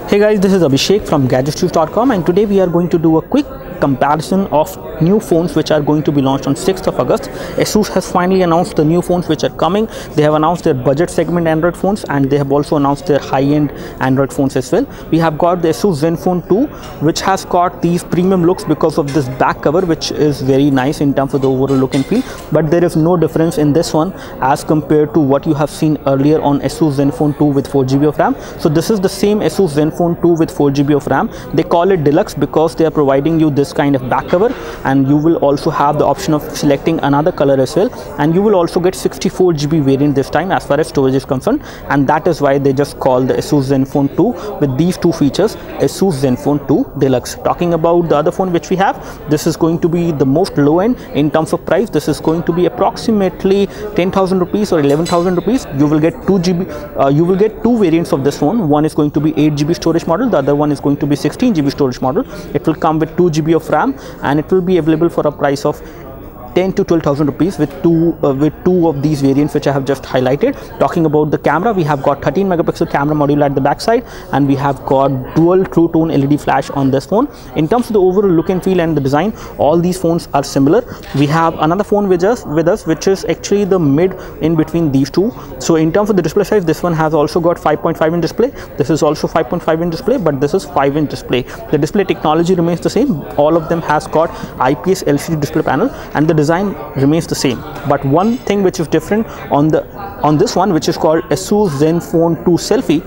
Hey guys, this is Abhishek from GadgetStuff.com, and today we are going to do a quick comparison of new phones which are going to be launched on 6th of August. ASUS has finally announced the new phones which are coming. They have announced their budget segment Android phones, and they have also announced their high-end Android phones as well. We have got the ASUS ZenFone 2, which has got these premium looks because of this back cover, which is very nice in terms of the overall look and feel. But there is no difference in this one as compared to what you have seen earlier on ASUS ZenFone 2 with 4GB of RAM. So this is the same ASUS ZenFone 2 with 4GB of RAM. They call it Deluxe because they are providing you this kind of back cover, and you will also have the option of selecting another color as well, and you will also get 64GB variant this time as far as storage is concerned, and that is why they just call the ASUS ZenFone 2 with these two features, ASUS ZenFone 2 Deluxe. Talking about the other phone which we have, this is going to be the most low end in terms of price. This is going to be approximately 10,000 rupees or 11,000 rupees. You will get 2GB. You will get two variants of this phone. One is going to be 8GB storage model, the other one is going to be 16GB storage model. It will come with 2GB of RAM, and it will be available for a price of 10 to 12,000 rupees with two of these variants which I have just highlighted. Talking about the camera, we have got 13 megapixel camera module at the back side, and we have got dual true tone LED flash on this phone. In terms of the overall look and feel and the design, all these phones are similar. We have another phone with us which is actually the mid in between these two. So in terms of the display size, this one has also got 5.5 inch display. This is also 5.5 inch display, but this is 5 inch display. The display technology remains the same. All of them has got IPS LCD display panel, and the design remains the same. But one thing which is different on this one, which is called ASUS ZenFone 2 Selfie,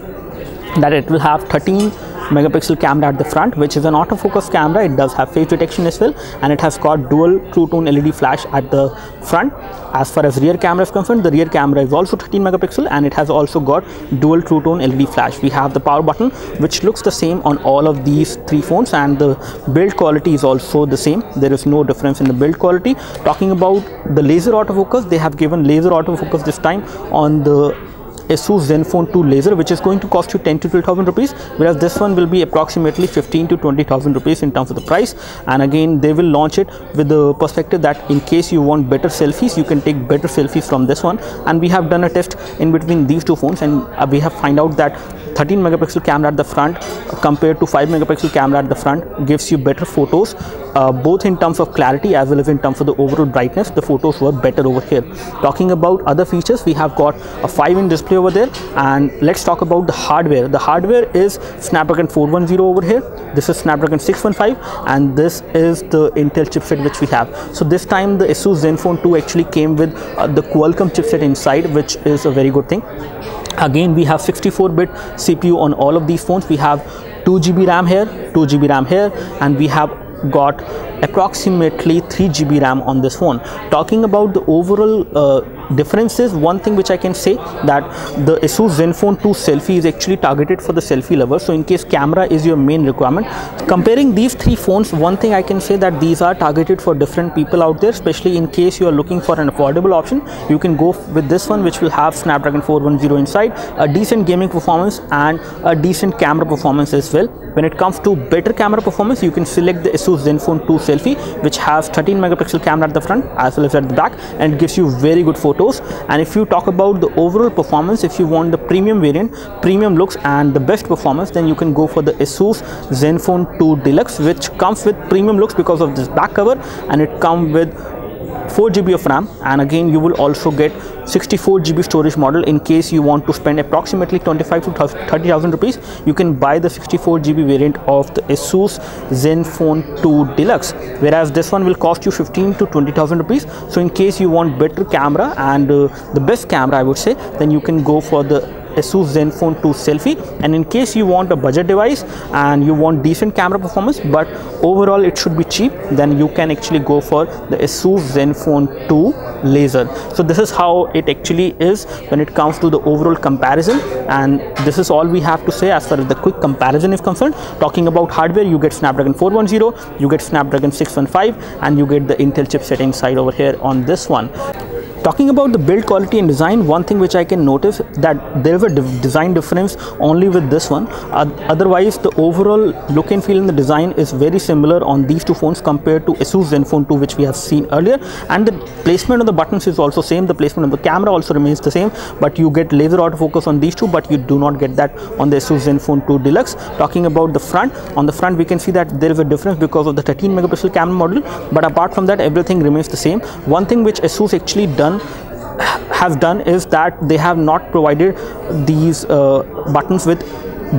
that it will have 13 megapixel camera at the front, which is an autofocus camera. It does have face detection as well, and it has got dual true tone LED flash at the front. As far as rear camera is concerned, the rear camera is also 13 megapixel, and it has also got dual true tone LED flash. We have the power button, which looks the same on all of these three phones, and the build quality is also the same. There is no difference in the build quality. Talking about the laser autofocus, they have given laser autofocus this time on the ASUS ZenFone 2 laser, which is going to cost you 10 to 12,000 rupees, whereas this one will be approximately 15 to 20,000 rupees in terms of the price. And again, they will launch it with the perspective that in case you want better selfies, you can take better selfies from this one. And we have done a test in between these two phones, and we have find out that 13 megapixel camera at the front compared to 5 megapixel camera at the front gives you better photos, both in terms of clarity as well as in terms of the overall brightness. The photos were better over here. Talking about other features, we have got a 5-inch display over there, and let's talk about the hardware. The hardware is Snapdragon 410 over here. This is Snapdragon 615, and this is the Intel chipset which we have. So this time the ASUS ZenFone 2 actually came with the Qualcomm chipset inside, which is a very good thing. Again, we have 64-bit CPU on all of these phones. We have 2GB RAM here, 2GB RAM here, and we have got approximately 3GB RAM on this phone. Talking about the overall differences, one thing which I can say that the ASUS ZenFone 2 Selfie is actually targeted for the selfie lovers. So in case camera is your main requirement, comparing these three phones, one thing I can say that these are targeted for different people out there. Especially in case you are looking for an affordable option, you can go with this one, which will have Snapdragon 410 inside, a decent gaming performance and a decent camera performance as well. When it comes to better camera performance, you can select the ASUS ZenFone 2 Selfie, which has 13 megapixel camera at the front as well as at the back, and it gives you very good photos. And if you talk about the overall performance, if you want the premium variant, premium looks and the best performance, then you can go for the ASUS ZenFone 2 Deluxe, which comes with premium looks because of this back cover, and it comes with 4GB of RAM, and again you will also get 64GB storage model. In case you want to spend approximately 25 to 30,000 rupees, you can buy the 64GB variant of the ASUS ZenFone 2 Deluxe, whereas this one will cost you 15 to 20,000 rupees. So in case you want better camera and the best camera, I would say, then you can go for the ASUS ZenFone 2 Selfie. And in case you want a budget device and you want decent camera performance but overall it should be cheap, then you can actually go for the ASUS ZenFone 2 Laser. So this is how it actually is when it comes to the overall comparison, and this is all we have to say as far as the quick comparison is concerned. Talking about hardware, you get Snapdragon 410, you get Snapdragon 615, and you get the Intel chipset inside over here on this one. Talking about the build quality and design, one thing which I can notice that there is a design difference only with this one. Otherwise, the overall look and feel in the design is very similar on these two phones compared to Asus Zenfone 2, which we have seen earlier. And the placement of the buttons is also same. The placement of the camera also remains the same, but you get laser autofocus on these two, but you do not get that on the Asus Zenfone 2 Deluxe. Talking about the front, on the front we can see that there is a difference because of the 13 megapixel camera module, but apart from that everything remains the same. One thing which Asus actually have done is that they have not provided these buttons with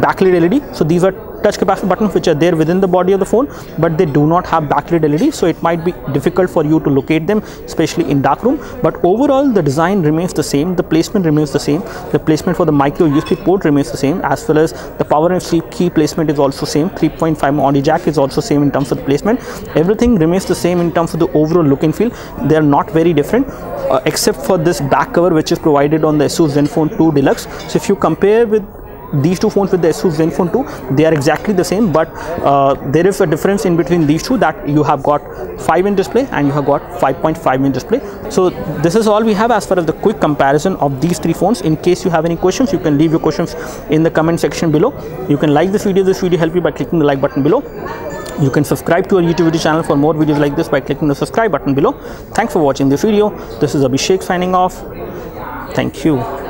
backlit LED. So these are touch capacitor buttons which are there within the body of the phone, but they do not have backlit LED, so it might be difficult for you to locate them, especially in dark room. But overall the design remains the same, the placement remains the same, the placement for the micro USB port remains the same, as well as the power and sleep key placement is also same. 3.5 audio jack is also same in terms of the placement. Everything remains the same in terms of the overall look and feel. They are not very different, except for this back cover which is provided on the Asus Zenfone 2 Deluxe. So if you compare with these two phones with the Asus Zenfone 2, they are exactly the same, but there is a difference in between these two, that you have got 5-inch display and you have got 5.5-inch display. So this is all we have as far as the quick comparison of these three phones. In case you have any questions, you can leave your questions in the comment section below. You can like this video help you by clicking the like button below. You can subscribe to our YouTube video channel for more videos like this by clicking the subscribe button below. Thanks for watching this video. This is Abhishek signing off. Thank you.